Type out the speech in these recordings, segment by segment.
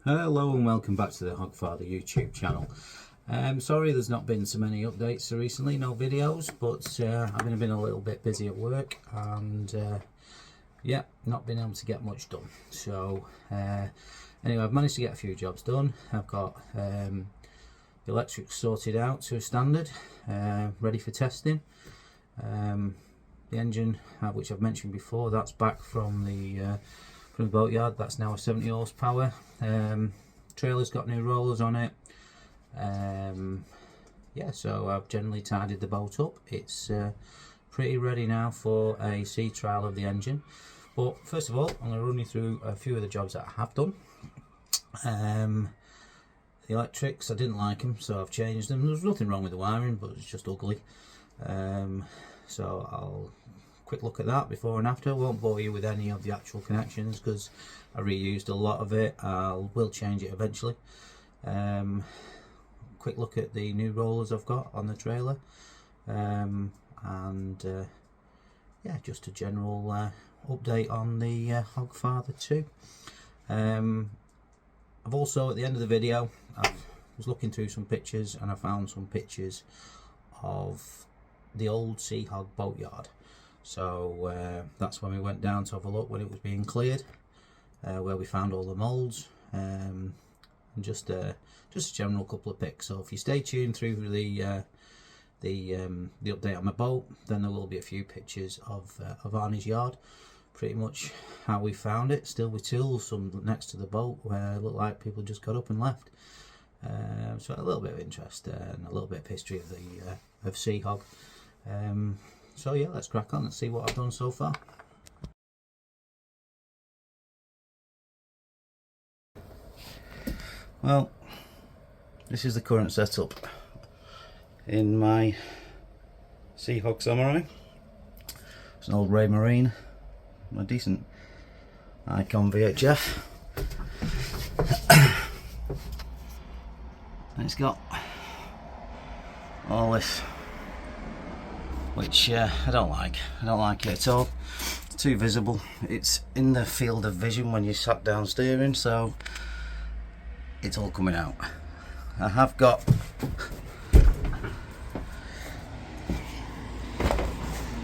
Hello and welcome back to the Hogfather YouTube channel. Sorry there's not been so many updates recently, no videos, but I've been a little bit busy at work and yeah, not been able to get much done. So anyway, I've managed to get a few jobs done. I've got the electrics sorted out to a standard, ready for testing. The engine, which I've mentioned before, that's back from the boatyard. That's now a 70 horsepower. Trailer's got new rollers on it. Yeah, so I've generally tidied the boat up. It's pretty ready now for a sea trial of the engine. But first of all, I'm going to run you through a few of the jobs that I have done. The electrics, I didn't like them, so I've changed them. There's nothing wrong with the wiring, but it's just ugly. So I'll quick look at that before and after. I won't bore you with any of the actual connections because I reused a lot of it. Will change it eventually. Quick look at the new rollers I've got on the trailer, and yeah, just a general update on the Hogfather 2. I've also, at the end of the video, I was looking through some pictures and I found some pictures of the old SeaHog boatyard. So that's when we went down to have a look when it was being cleared, where we found all the moulds, and just a general couple of pics. So if you stay tuned through the update on my boat, then there will be a few pictures of Arnie's yard, pretty much how we found it, still with tools, some next to the boat where it looked like people just got up and left. So a little bit of interest and a little bit of history of the SeaHog. So yeah, let's crack on. Let's see what I've done so far. Well, this is the current setup in my SeaHog Samurai. It's an old Ray Marine, a decent Icon VHF. And it's got all this, which I don't like. I don't like it at all. It's too visible. It's in the field of vision when you sat down steering, so it's all coming out. I have got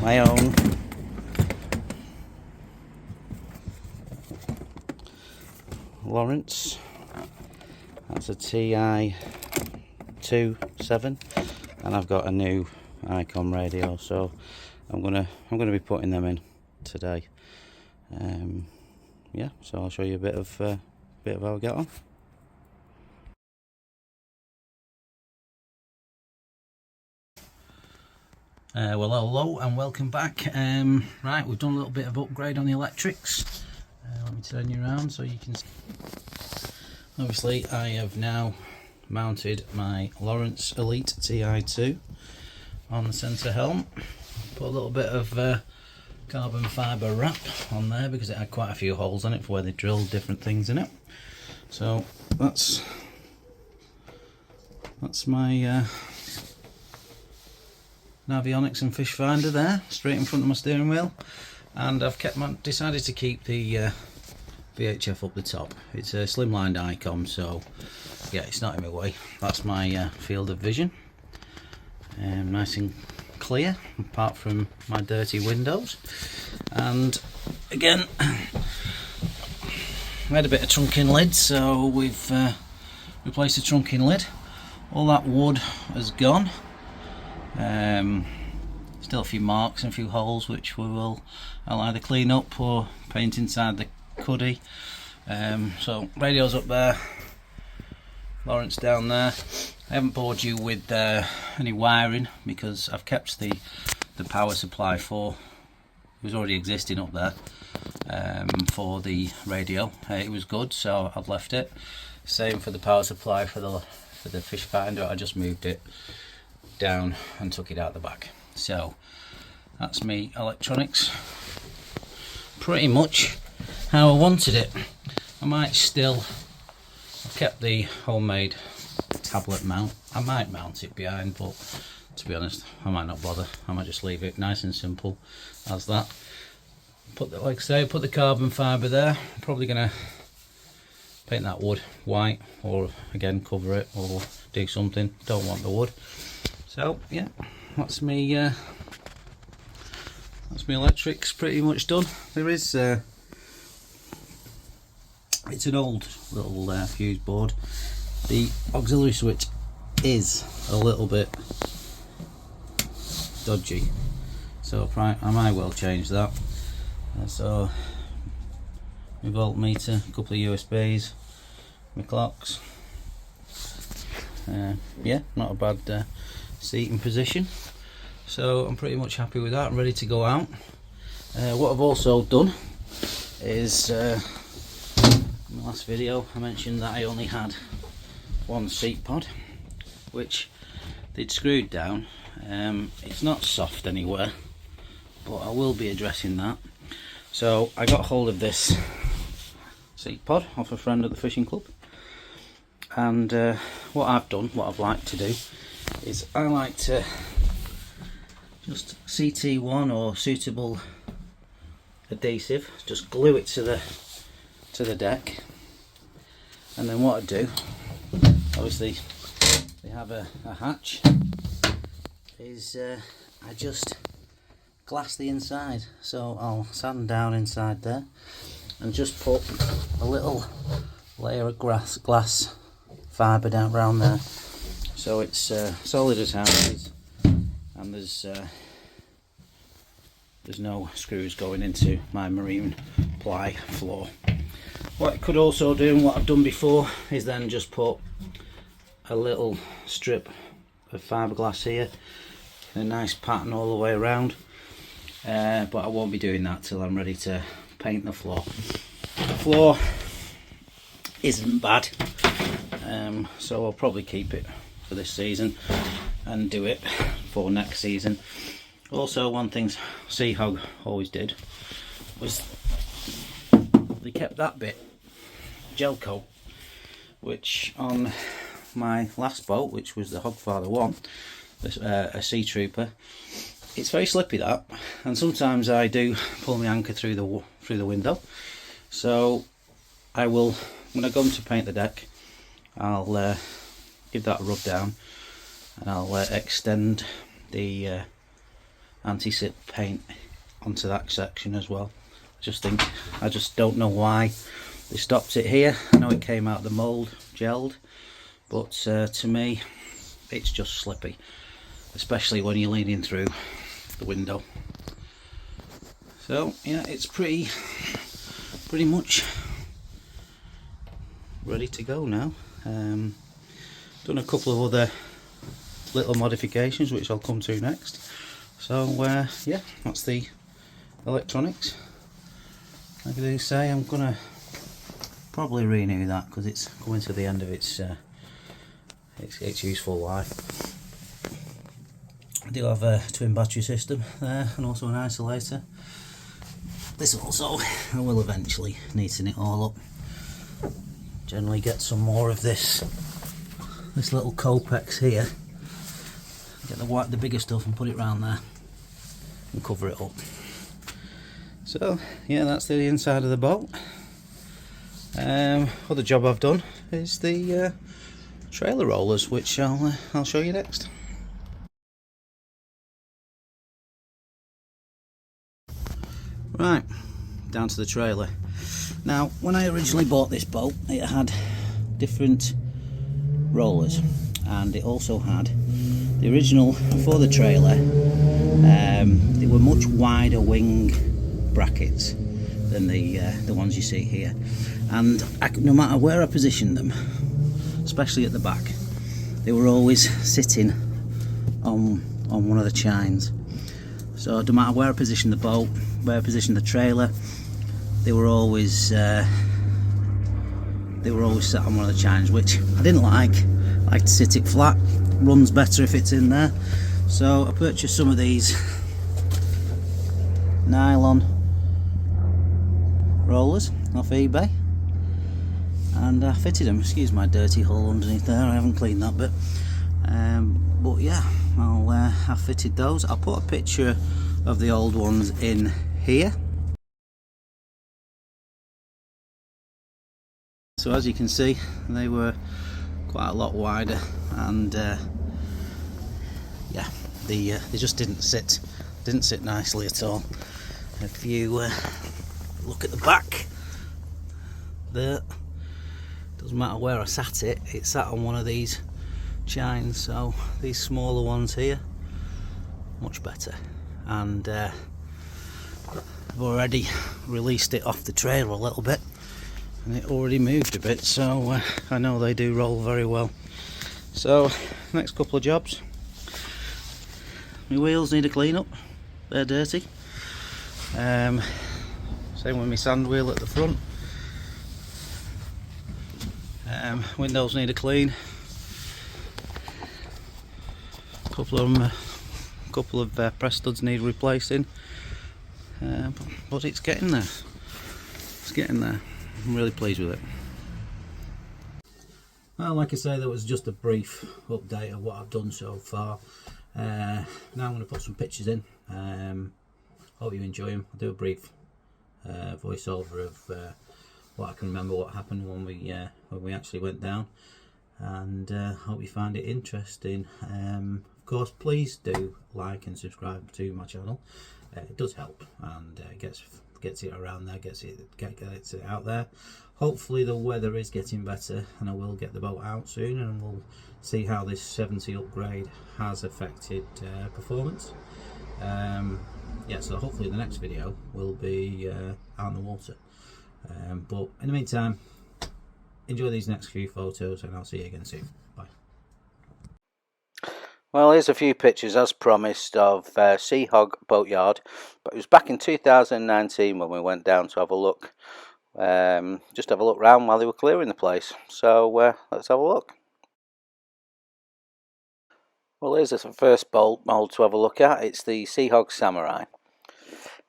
my own Lawrence. That's a TI 27, and I've got a new Icon radio, so I'm gonna be putting them in today. Yeah, so I'll show you a bit of how I get on. Well, hello and welcome back. Right, we've done a little bit of upgrade on the electrics. Let me turn you around so you can see. Obviously, I have now mounted my Lawrence Elite TI2 on the centre helm. Put a little bit of carbon fibre wrap on there because it had quite a few holes on it for where they drilled different things in it. So that's my Navionics and fish finder there, straight in front of my steering wheel, and I've decided to keep the VHF up the top. It's a slimlined Icon, so yeah, it's not in my way. That's my field of vision, nice and clear apart from my dirty windows. And again, we had a bit of trunking lid, so we've replaced the trunking lid. All that wood has gone. Still a few marks and a few holes which I'll either clean up or paint inside the cuddy. So radio's up there, Lawrence down there. I haven't bored you with any wiring because I've kept the power supply for, it was already existing up there, for the radio. It was good, so I've left it. Same for the power supply for the fish finder. I just moved it down and took it out the back. So that's me electronics pretty much how I wanted it. I might still, I've kept the homemade tablet mount. I might mount it behind, but to be honest I might not bother. I might just leave it nice and simple as that. Like I say, put the carbon fibre there. I'm probably gonna paint that wood white, or again cover it or do something. Don't want the wood. So yeah, that's me electrics pretty much done. There is it's an old little fuse board. The auxiliary switch is a little bit dodgy, so I might well change that. So my voltmeter, a couple of USBs, my clocks. Yeah, not a bad seating position. So I'm pretty much happy with that. I'm ready to go out. What I've also done is, in the last video I mentioned that I only had one seat pod, which they'd screwed down. It's not soft anywhere, but I will be addressing that. So I got hold of this seat pod off a friend at the fishing club, and what I've liked to do is I like to just CT1 or suitable adhesive, just glue it to the deck, and then what I do, obviously they have a hatch, is I just glass the inside. So I'll sand down inside there and just put a little layer of glass fibre down around there, so it's solid as houses, and there's no screws going into my marine ply floor. What I could also do, and what I've done before, is then just put a little strip of fiberglass here, a nice pattern all the way around, but I won't be doing that till I'm ready to paint the floor. The floor isn't bad, so I'll probably keep it for this season and do it for next season. Also, one thing SeaHog always did was they kept that bit gel coat, which on my last boat, which was the Hogfather 1, a Sea Trooper, it's very slippy that, and sometimes I do pull my anchor through the window. So I will, when I go to paint the deck, I'll give that a rub down, and I'll extend the anti-slip paint onto that section as well. I just don't know why they stopped it here. I know it came out the mould gelled, but to me it's just slippy, especially when you're leaning through the window. So yeah, it's pretty much ready to go now. Done a couple of other little modifications which I'll come to next. So yeah, that's the electronics. Like I do say, I'm gonna probably renew that because it's coming to the end of its useful life. I do have a twin battery system there, and also an isolator. This also, I will eventually neaten it all up. Generally get some more of this little Copex here. Get the bigger stuff and put it around there and cover it up. So yeah, that's the inside of the boat. Other job I've done is the trailer rollers, which I'll show you next. Right, down to the trailer. Now, when I originally bought this boat, it had different rollers, and it also had the original for the trailer. They were much wider wing brackets than the ones you see here, and no matter where I positioned them, especially at the back, they were always sitting on one of the chines. So no matter where I positioned the boat, where I positioned the trailer, they were always sat on one of the chines, which I didn't like. I like to sit it flat, runs better if it's in there. So I purchased some of these nylon rollers off eBay, and I fitted them. Excuse my dirty hole underneath there, I haven't cleaned that bit. But yeah, I've fitted those. I'll put a picture of the old ones in here. So as you can see, they were quite a lot wider, and yeah, they just didn't sit nicely at all. If you look at the back there, doesn't matter where I sat it, it sat on one of these chines. So these smaller ones here, much better. And I've already released it off the trailer a little bit, and it already moved a bit, so I know they do roll very well. So next couple of jobs, my wheels need a clean up, they're dirty. Same with my sand wheel at the front. Windows need a clean. Couple of press studs need replacing, but it's getting there. It's getting there. I'm really pleased with it. Well, like I say, that was just a brief update of what I've done so far. Now I'm going to put some pictures in. Hope you enjoy them. I'll do a brief voiceover of what I can remember what happened when we actually went down, and hope you find it interesting. Of course, please do like and subscribe to my channel. It does help, and gets it around there, gets it out there. Hopefully the weather is getting better, and I will get the boat out soon, and we'll see how this 70 upgrade has affected performance. Yeah, so hopefully the next video will be out in the water. But in the meantime, enjoy these next few photos, and I'll see you again soon. Bye. Well, here's a few pictures as promised of SeaHog Boatyard, but it was back in 2019 when we went down to have a look, just have a look round while they were clearing the place. So let's have a look. Well, here's the first boat mould to have a look at. It's the SeaHog Samurai.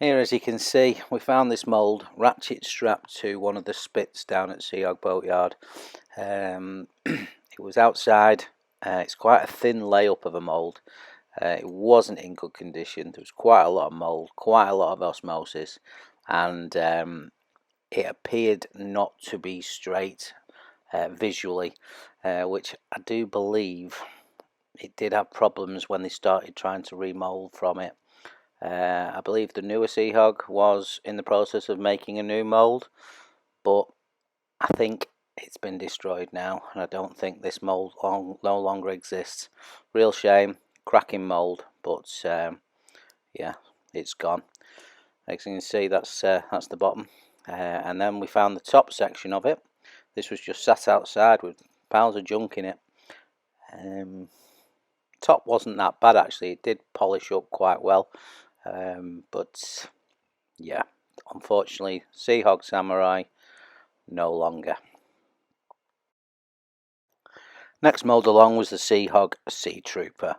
Here, as you can see, we found this mould ratchet strapped to one of the spits down at SeaHog Boatyard. It was outside. It's quite a thin layup of a mould. It wasn't in good condition. There was quite a lot of mould, quite a lot of osmosis, and it appeared not to be straight visually, which I do believe it did have problems when they started trying to remould from it. I believe the newer SeaHog was in the process of making a new mould, but I think it's been destroyed now, and I don't think this mould no longer exists. Real shame, cracking mould, but yeah, it's gone. As you can see, that's the bottom, and then we found the top section of it. This was just sat outside with piles of junk in it. Top wasn't that bad actually, it did polish up quite well, but yeah, unfortunately SeaHog Samurai no longer. Next mould along was the SeaHog Sea Trooper.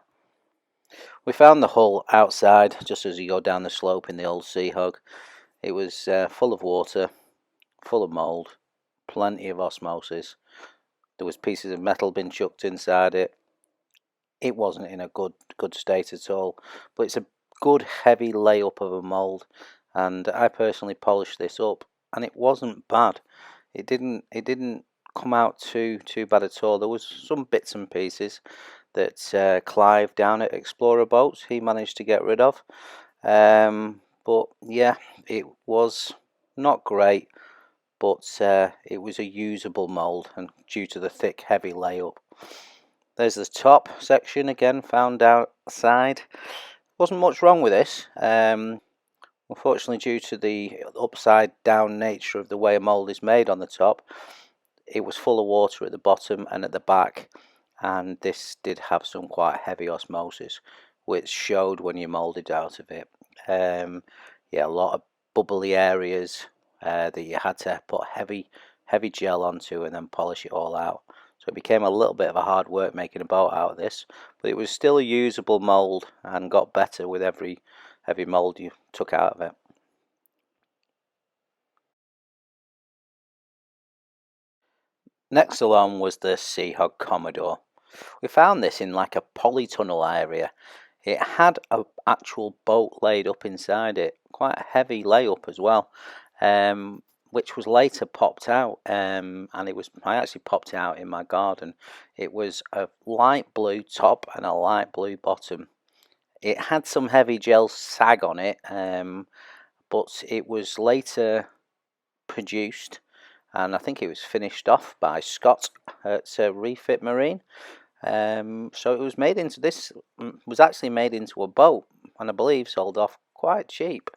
We found the hull outside just as you go down the slope in the old SeaHog. It was full of water, full of mould, plenty of osmosis. There was pieces of metal being chucked inside it. It wasn't in a good state at all, but it's a good heavy layup of a mould, and I personally polished this up, and it wasn't bad. It didn't come out too bad at all. There was some bits and pieces that Clive down at Explorer Boats, he managed to get rid of, but yeah, it was not great, but it was a usable mould, and due to the thick heavy layup. There's the top section again, found outside. Wasn't much wrong with this. Unfortunately, due to the upside down nature of the way a mould is made on the top, it was full of water at the bottom and at the back, and this did have some quite heavy osmosis, which showed when you moulded out of it. Yeah, a lot of bubbly areas that you had to put heavy gel onto and then polish it all out. So it became a little bit of a hard work making a boat out of this, but it was still a usable mould and got better with every heavy mould you took out of it. Next along was the SeaHog Commodore. We found this in like a polytunnel area. It had an actual boat laid up inside it, quite a heavy layup as well. which was later popped out, and I actually popped it out in my garden. It was a light blue top and a light blue bottom. It had some heavy gel sag on it, but it was later produced, and I think it was finished off by Scott at Refit Marine. So it was made into was actually made into a boat, and I believe sold off quite cheap.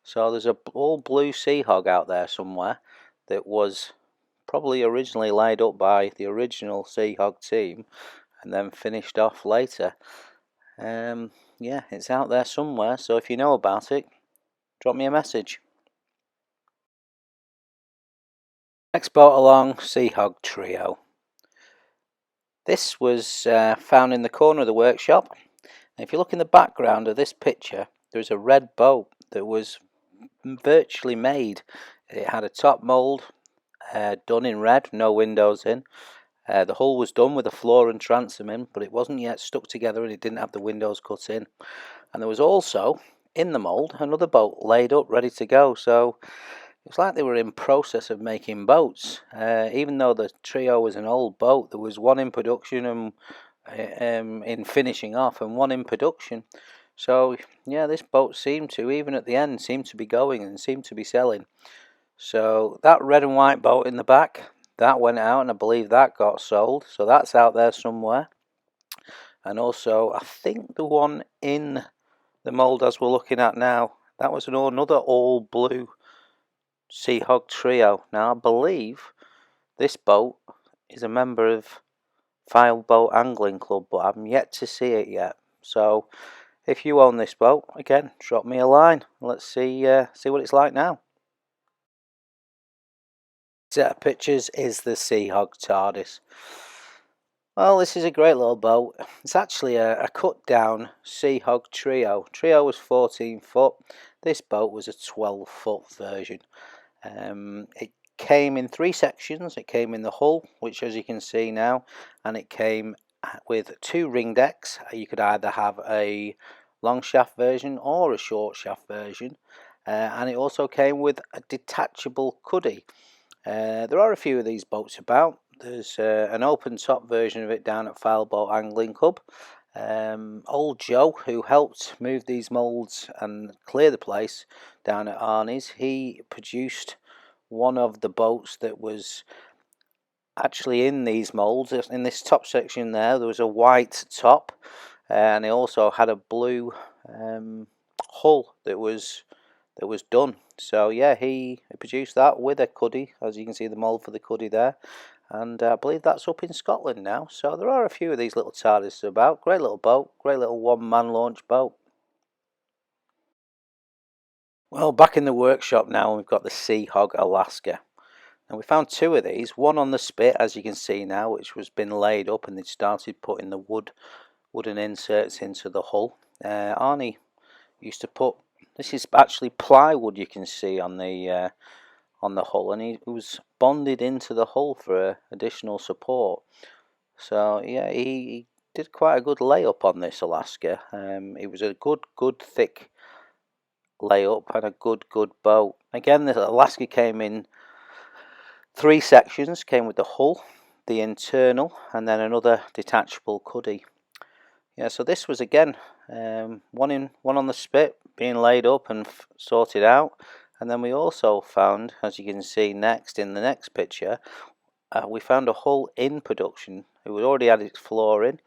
So there's a all blue SeaHog out there somewhere that was probably originally laid up by the original SeaHog team and then finished off later. Yeah, it's out there somewhere, so if you know about it, drop me a message. Next boat along, SeaHog Trio. This was found in the corner of the workshop. And if you look in the background of this picture, there's a red boat that was virtually made. It had a top mould done in red, no windows in. The hull was done with a floor and transom in, but it wasn't yet stuck together and it didn't have the windows cut in. And there was also, in the mould, another boat laid up ready to go. So it's like they were in process of making boats. Even though the Trio was an old boat, there was one in production and in finishing off and one in production. So yeah, this boat seemed to, even at the end, seemed to be going and seemed to be selling. So that red and white boat in the back, that went out, and I believe that got sold. So that's out there somewhere. And also, I think the one in the mould as we're looking at now, that was another all blue SeaHog Trio. Now I believe this boat is a member of Fileboat Angling Club, but I'm yet to see it yet. So if you own this boat, again, drop me a line. Let's see what it's like now. Set of pictures is the SeaHog TARDIS. Well, this is a great little boat. It's actually a cut down SeaHog Trio. Trio was 14 foot. This boat was a 12-foot version. It came in 3 sections. It came in the hull, which as you can see now, and it came with 2 ring decks. You could either have a long shaft version or a short shaft version, and it also came with a detachable cuddy. There are a few of these boats about. There's an open top version of it down at Fileboat Angling Club. Old Joe, who helped move these moulds and clear the place down at Arnie's, he produced one of the boats that was actually in these moulds. In this top section there was a white top, and it also had a blue hull that was done. So yeah, he produced that with a cuddy, as you can see the mould for the cuddy there, and I believe that's up in Scotland now. So there are a few of these little TARDIS about. Great little boat, great little one-man launch boat. Well, back in the workshop now, we've got the SeaHog Alaska. And we found 2 of these, one on the spit, as you can see now, which was been laid up, and they'd started putting the wooden inserts into the hull. Arnie used to put, this is actually plywood, you can see on the hull, and it was bonded into the hull for additional support. So yeah, he did quite a good layup on this Alaska. It was a good thick layup and a good boat. Again, the Alaska came in 3 sections. Came with the hull, the internal, and then another detachable cuddy. Yeah, so this was again one on the spit being laid up and sorted out, and then we also found, as you can see next in the next picture, we found a hull in production. It was already had its floor in.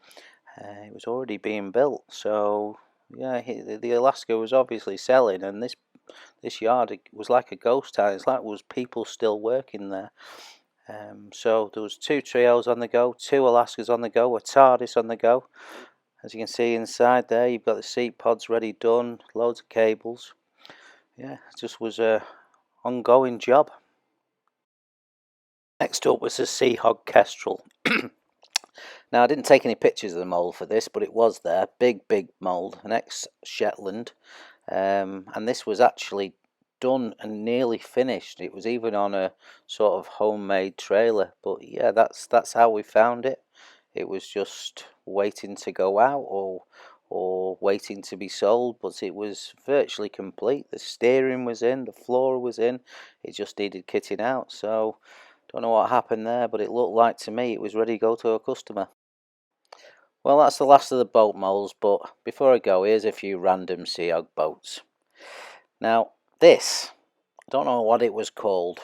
It was already being built. So yeah, the Alaska was obviously selling, and this yard was like a ghost town. It's like there was people still working there. So there was 2 Trios on the go, 2 Alaskas on the go, a TARDIS on the go. As you can see inside there, you've got the seat pods ready done, loads of cables. Yeah, it just was a ongoing job. Next up was the SeaHog Kestrel. Now, I didn't take any pictures of the mould for this, but it was there. Big mould, an ex-Shetland. And this was actually done and nearly finished. It was even on a sort of homemade trailer. But yeah, that's how we found it. It was just waiting to go out, or or waiting to be sold, but it was virtually complete. The steering was in, the floor was in, it just needed kitting out. So don't know what happened there, but it looked like to me it was ready to go to a customer. Well, that's the last of the boat molds, but before I go, here's a few random SeaHog boats. Now this, I don't know what it was called.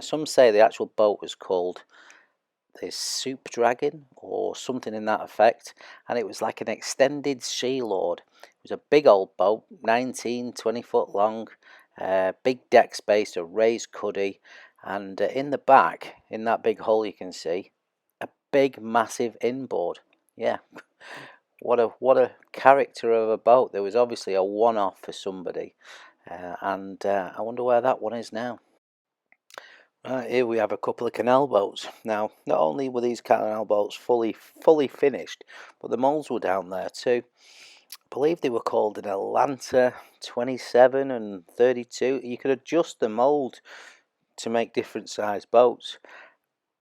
Some say the actual boat was called the Soup Dragon or something in that effect, and it was like an extended Sea Lord. It was a big old boat, 19-20 foot long, big deck space, a raised cuddy, and in the back, in that big hole, you can see a big massive inboard. Yeah, what a character of a boat. There was obviously a one-off for somebody, and I wonder where that one is now. Right, here we have a couple of canal boats. Now, not only were these canal boats fully finished, but the molds were down there too. I believe they were called an Atlanta 27 and 32. You could adjust the mold to make different size boats.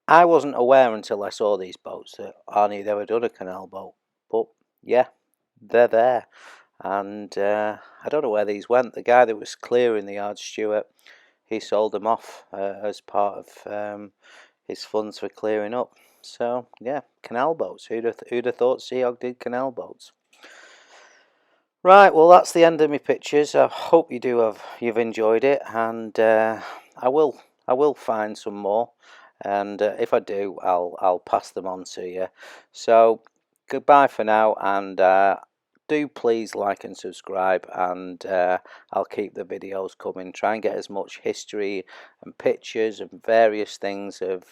I wasn't aware until I saw these boats that Arnie had ever done a canal boat, but yeah, they're there. And I don't know where these went. The guy that was clearing the yard, Stuart, he sold them off as part of his funds for clearing up. So yeah, canal boats. Who'd have thought SeaHog did canal boats? Right, well that's the end of my pictures. I hope you've enjoyed it, and I will find some more, and if I do, I'll pass them on to you. So goodbye for now, and do please like and subscribe, and I'll keep the videos coming. Try and get as much history and pictures and various things of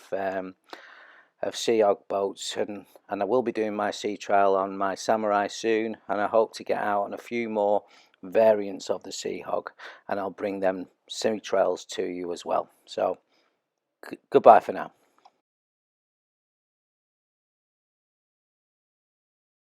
SeaHog boats, and I will be doing my sea trial on my Samurai soon, and I hope to get out on a few more variants of the SeaHog, and I'll bring them sea trials to you as well. So goodbye for now.